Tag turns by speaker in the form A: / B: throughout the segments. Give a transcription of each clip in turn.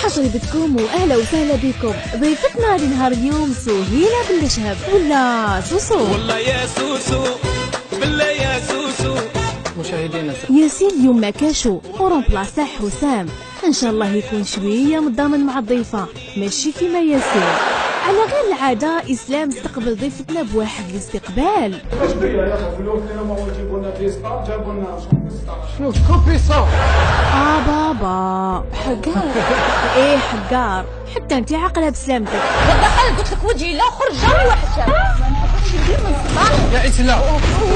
A: مرحبا بكم واهلا وسهلا بكم. ضيفتنا لنهار اليوم سهيلة بلشهب ولا سوسو.
B: والله يا سوسو بالله يا سوسو.
C: مشاهدينا
A: ياسين اليوم ما كاشو ورمبلاصا حسام، ان شاء الله يكون شويه متضامن مع الضيفه ماشي كيما ياسين. على غير العاده اسلام استقبل ضيفتنا بواحد الاستقبال.
C: شنو كوبيسا
A: بابا حقار. ايه حقار، حتى انت عاقله بسلامتك.
D: دخل قلت لك وجهي لا خرج جاري واحد شاف. ما نحبش ندير من الصباح.
C: يا اسلام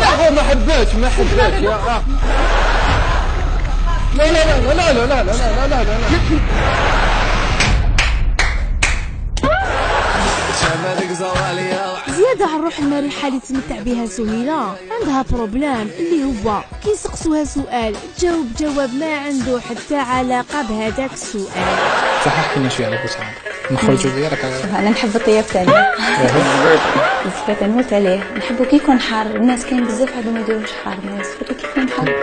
C: لا هو ما حبيتش يا لا لا لا لا لا لا لا لا لا لا
A: زيادة على الروح المريحة اللي تمتع بها سهيلة، عندها بروبلام اللي هو كيسقسوها سؤال تجاوب جواب ما عنده حتى علاقة بهذاك السؤال.
C: صحح لنا شويه على بوسعاد نخرجوا بيه راك.
D: انا نحب الطياب تاعي نسبة نموت عليه، نحبو كي يكون حار. الناس كاين بزاف عندهم ما يديروش حار، الناس كي يكون حار.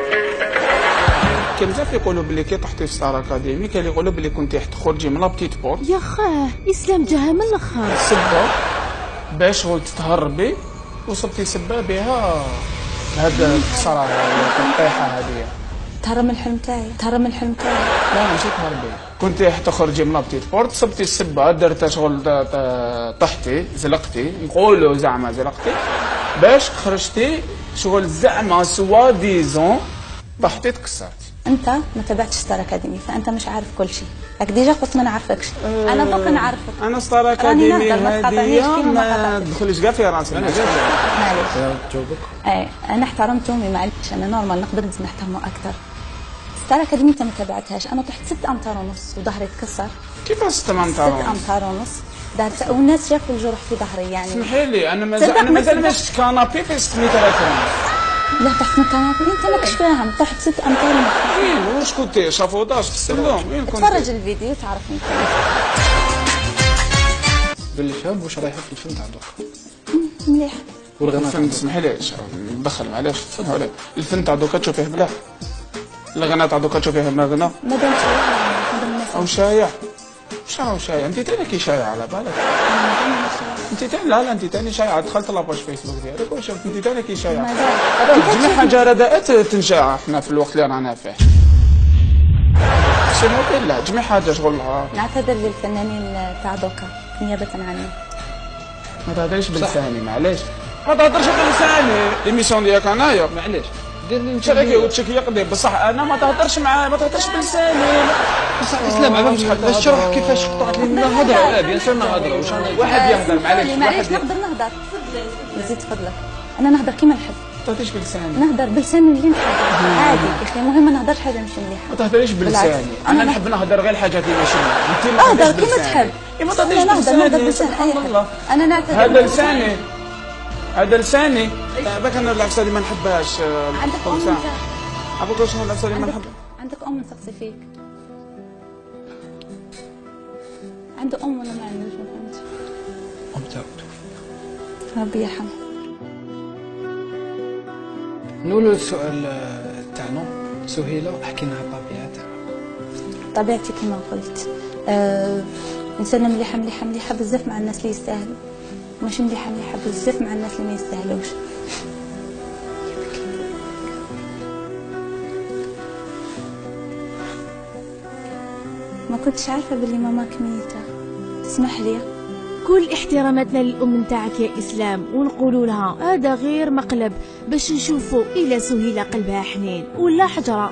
E: كاين بزاف يقولوا بلي كي طحتي في ستار اكاديمي، كاين يقولوا بلي كنتي تخرجي من لابتيت بورت.
A: يا خاه اسلام جاها من الاخر
E: سبه باش شغل تتهربي وصلتي سبه بها هاد الكسره الطيحه هذه.
D: تهرب من الحلم تاعي، تهرب من الحلم تاعي.
E: لا ماشي تهربي، كنتي تخرجي من لابتيت بورت، صبتي السبه درت شغل طحتي زلقتي، نقولوا زعما زلقتي باش خرجتي شغل زعما سوا ديزون طحتي تكسرتي.
D: انت ما تبعتش ستار اكاديمي فانت مش عارف كل شيء. راك ديجا قلت ما نعرفكش. انا دوك نعرفك.
E: انا ستار اكاديمي هذه ما تدخليش كاع في راسي.
D: معليش
C: جاوبك.
D: اي انا احترمت امي، معليش انا نورمال نقدر نحترمه اكثر. ستار اكاديمي انت ما تبعتهاش. انا طحت 6 امتار ونص وظهري تكسر.
E: كيفاش 6 امتار ونص؟
D: 6 امتار ونص دارت والناس شافوا الجروح في ظهري يعني.
E: اسمحي لي انا مازال ما شفت كنابي في 6 متر ونص.
D: لا تحت من الكنابي انت ماكش فاهم. طحت 6 امتار ونص.
E: وين واش كنتي شافوطاج في السلم؟ وين كنتي؟
D: تفرج الفيديو تعرف وين كنت.
C: بالشهاب واش رايحه في الفن تاع دوكا؟
D: مليح.
C: والغناء
E: الفن اسمحي لي ندخل معليش تسمحوا الفن تاع دوكا تشوفيه بلا، الغناء تاع دوكا تشوفيه مغنى
D: مادام شويه
E: او شايع. شنو شايع؟ انت تاني كي شايع على بالك. انت تاني لا انت تاني شايعه. دخلت لاباج فيسبوك ديالك وشفت انت تاني كي شايعه. جميع حاجه رداءات تنشاع احنا في الوقت اللي رانا فيه. شنو كاين؟ لا جميع حاجه شغل.
D: نعتذر للفنانين تاع دوكا نيابه عني.
E: ما تهضريش بلساني معليش، ما تهضرش بلساني. ليميسيون ديالك انايا معليش
C: دير لي
E: شركي وتشكي يقضي بصح انا ما تهضرش معاه، ما تهضرش بلساني.
C: بصح اسلام علاش نشرح كيفاش قطعت لي نهضر. بيان سور نهضر
E: واحد يهضر معليش
D: معليش نقدر نهضر. يزيد فضلك انا نهضر كيما نحب.
E: ما تهضريش بلساني.
D: نهضر بلساني اللي نحب عادي يا اخي. المهم ما نهضرش حاجه مش مليحه.
E: ما تهضريش بلساني. انا نحب نهضر غير الحاجات اللي ماشي مليحه. انت ما
D: اهضر
E: تهضريش
D: كيما تحب.
E: ما تهضريش
D: نهضر بلساني
E: سبحان
D: اي حاجه.
E: الله.
D: انا نعتذر.
E: هذا لساني، هذا لساني. باك انا العفسه اللي ما نحبهاش.
D: عندك ام
E: عبوك شنو العفسه اللي ما نحبها؟
D: عندك ام نسقسي فيك. عنده ام ولا ما عندوش؟ ما فهمتش.
C: ام تعود
D: ربي يرحمه.
C: نقولوا السؤال تاعنا سهيله حكينا على الطبيعه.
D: طبيعتي كما قلت انسانه مليحه مليحه مليحه بزاف مع الناس اللي يستاهلوا، ماشي مليحه مليحه بزاف مع الناس اللي ما يستاهلوش. ما كنتش عارفه باللي ماماك ميته. اسمح لي.
A: كل احتراماتنا للام نتاعك يا اسلام، ونقولوا لها هذا غير مقلب باش نشوفوا الى سهيله قلبها حنين ولا حجره.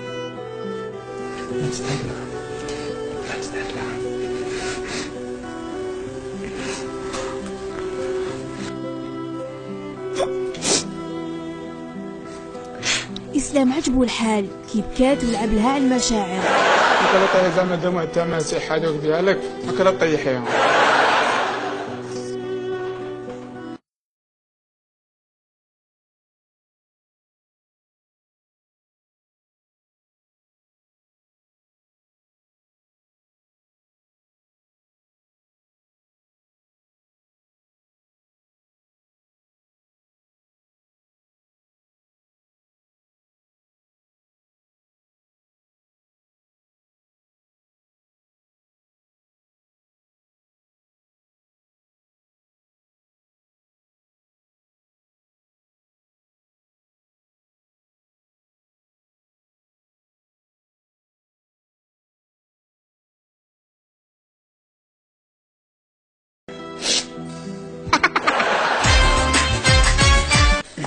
C: لا تستهلها لا تستهلها.
A: اسلام عجبو الحال كي بكات ولعب لها على المشاعر.
E: ما كلا طيح زعما دموع التماسيح هذوك ديالك ما كلا طيحيهم.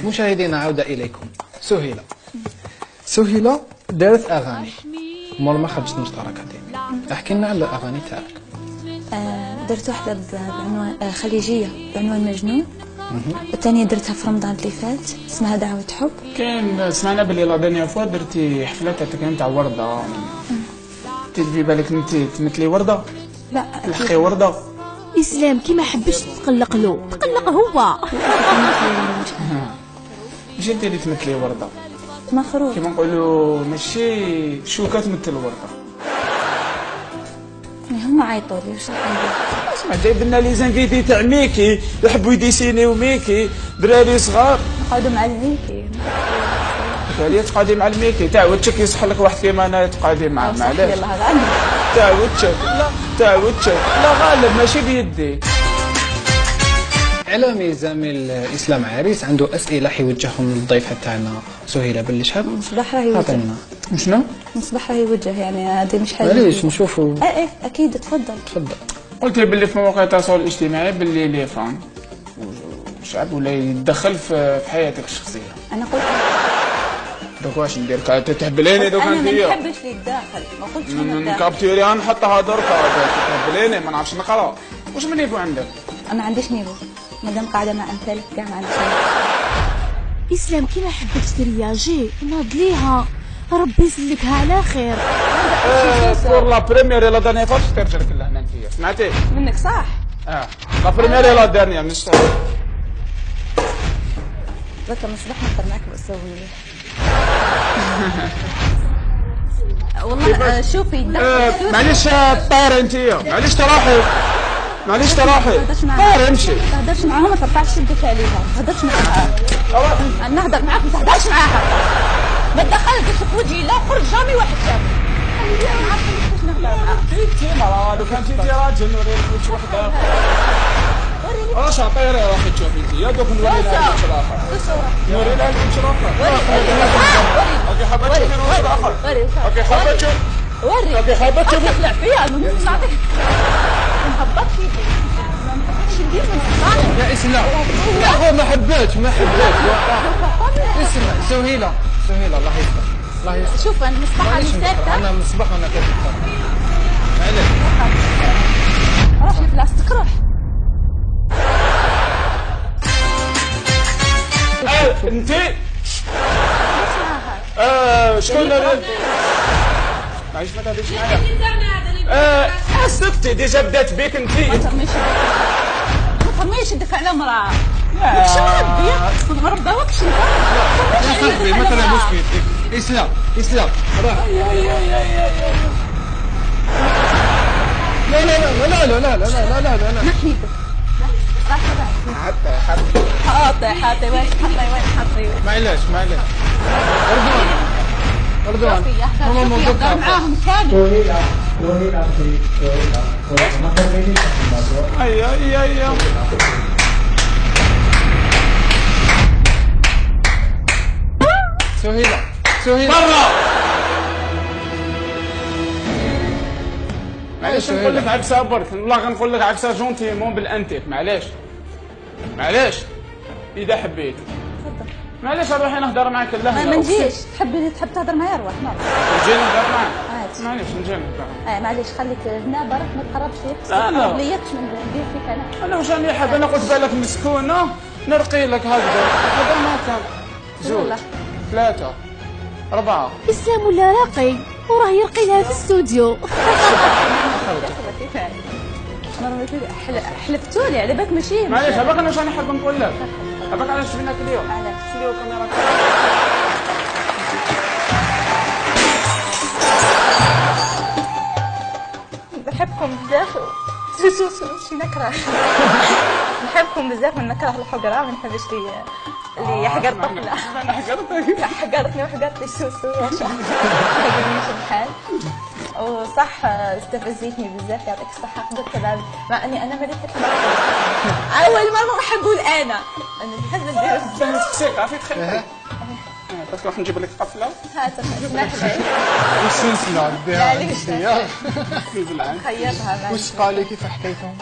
F: مشاهدينا عودة إليكم. سهيلة دارت أغاني مور ما خرجت مشتركة ديالك، احكي لنا على الأغاني تاعك.
D: درت واحدة بعنوان خليجية بعنوان مجنون، والثانية درتها في رمضان اللي فات اسمها دعوة حب.
E: كاين سمعنا باللي لا دنيا فوا درتي حفله تاع ورده، تجي بالك انت تمثلي ورده؟
D: لا
E: تلحقي ورده؟
A: اسلام كي ما حبش تقلق له، تقلق هو.
E: ماشي انت اللي تمثلي ورده،
D: مخروج.
E: كيما نقولوا ماشي شوكه تمثل ورده.
D: هم عيطوا لي واش راح ندير؟
E: اسمع جايب لنا لي زانفيتي تاع ميكي يحبوا يديسينيو ميكي، دراري صغار
D: نقعدوا مع الميكي.
E: هي تقعدي مع الميكي تعودتك يصح لك واحد كيما انا تقعدي معاه، معليش
D: يلا هذا عندي.
E: تعودتك لا غالب ماشي بيدي.
F: إعلامي زميل إسلام عريس عنده أسئلة حيوجههم للضيفة تاعنا سهيلة بن شهاب.
D: مصباح راه يوجه.
F: عطينا.
E: شنو؟
D: مصباح راه يوجه، يعني هذه مش حاجة.
F: معليش نشوفوا.
D: ايه اكيد تفضل.
F: تفضل.
E: قلت لي باللي في مواقع التواصل الاجتماعي باللي لي فان والشعب ولا يتدخل في حياتك الشخصيه.
D: انا قلت
E: دوك واش ندير؟ تهبليني دوك
D: انا
E: انت.
D: ما نحبش اللي يتداخل، ما قلتش انا نتداخل.
E: نكابتوري نحطها دركا تهبليني ما نعرفش نقرا. واش من يفو عندك؟
D: ما عنديش نيفو، مادام قاعده مع امثالك كاع ما عنديش
A: اسلام كي ما حبتش ترياجي ناض ليها، ربي يسلكها على خير.
E: بور لا بريمير لا دانيير فوا ترجع لك لهنا انت سمعتي؟
D: منك صح.
E: لا بريمير لا دانيير مش
D: ذاك مصباح نهضر معاك بأسوي والله شوفي
E: معليش طاير انت، معليش تراحي طاير امشي.
D: ما تهدرش معاهم، ما ترفعش يدك عليها، ما تهدرش معاها. انا نهضر معاك ما تهدرش معاها، ما تدخلش في وجهي، لا خرج جامي واحد شافي. انا عارفه كيفاش نهضر معاها.
E: انت مرا لو كنتي انت راجل نوريك وجه واحد واش عطيري راحي تشوفي انت يا دوك نوري لها الوجه الاخر. نوري لها الوجه الاخر. اوكي حابه تشوفي الوجه الاخر. اوكي حابه تشوف. اوكي حابه تشوفي.
D: تطلع فيها نعطيك نهبط فيك. ما نحبش ندير
F: يا إسلام لا هو ما حبيتش اسمع سهيلة الله يسلمك.
D: شوف انا مصباح على ساكته.
F: أنا مصباح أنا كيف معليش.
D: روح لبلاصتك روح.
E: انت شكون معليش ما تهديش معايا. سكتي ديجا بدات بيك انت.
D: ما ترميش يدك على مرأة. وكش ربي تغرب دواك شنو.
F: يا صاحبي ما تلعبوش بيدك. إسلام راح. لا.
D: نحي يدك. حاطي وين حاطي.
F: معليش رضوان هما موضوع
D: معاهم كامل.
E: اي
F: سهيلة
E: برا. معليش نقول لك عكسها برك، والله غنقول لك عكسها جونتيمون بالانتيك. معليش اذا حبيت معليش نروحي نهضر معاك. لا
D: ما نجيش. تحب تهضر معايا روح
E: نجي نهضر معاك. معليش نجي نهضر.
D: معليش خليك هنا برك ما تقربش ليك.
E: لا
D: ما ليكش ندير فيك
E: انا واش راني حاب. انا قلت بالك مسكونه نرقي لك هكذا ما كان. 2 3 4
A: اسلام ولا راقي وراه يرقي لها في الاستوديو.
D: حلفتولي على بالك ماشي.
E: معليش هباك انا واش راني حاب نقول لك. هباك علاش جبناك اليوم. شوفي الكاميرا.
D: بحبكم بزاف. شي نكره. نحبكم بزاف ونكره الحقره، ما نحبش اللي يحقر طفله.
E: انا حقرتك.
D: حقرتني وحقرت السوسو يا شيخ. ماشي الحال. وصح استفزيتني بزاف، يعطيك الصحة. قدرت تلعب مع اني انا ماليش اول مرة نحبوا انا نحب ندير
E: سيك عرفتي تخيل. بس راح نجيب لك قفله.
D: هات اسمح لي.
F: والسلسلة نديها
D: خيطها.
F: واش قال لي كيف حكيتهم؟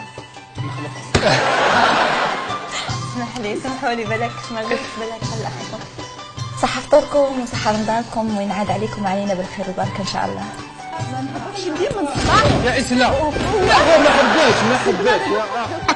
D: اسمح لي سمحوا لي بلاك ما قلت بلاك هلا صحة فطوركم وصحة رمضانكم وينعاد عليكم وعلينا بالخير والبركة إن شاء الله.
C: يا اسلام لا ما حبيتش يا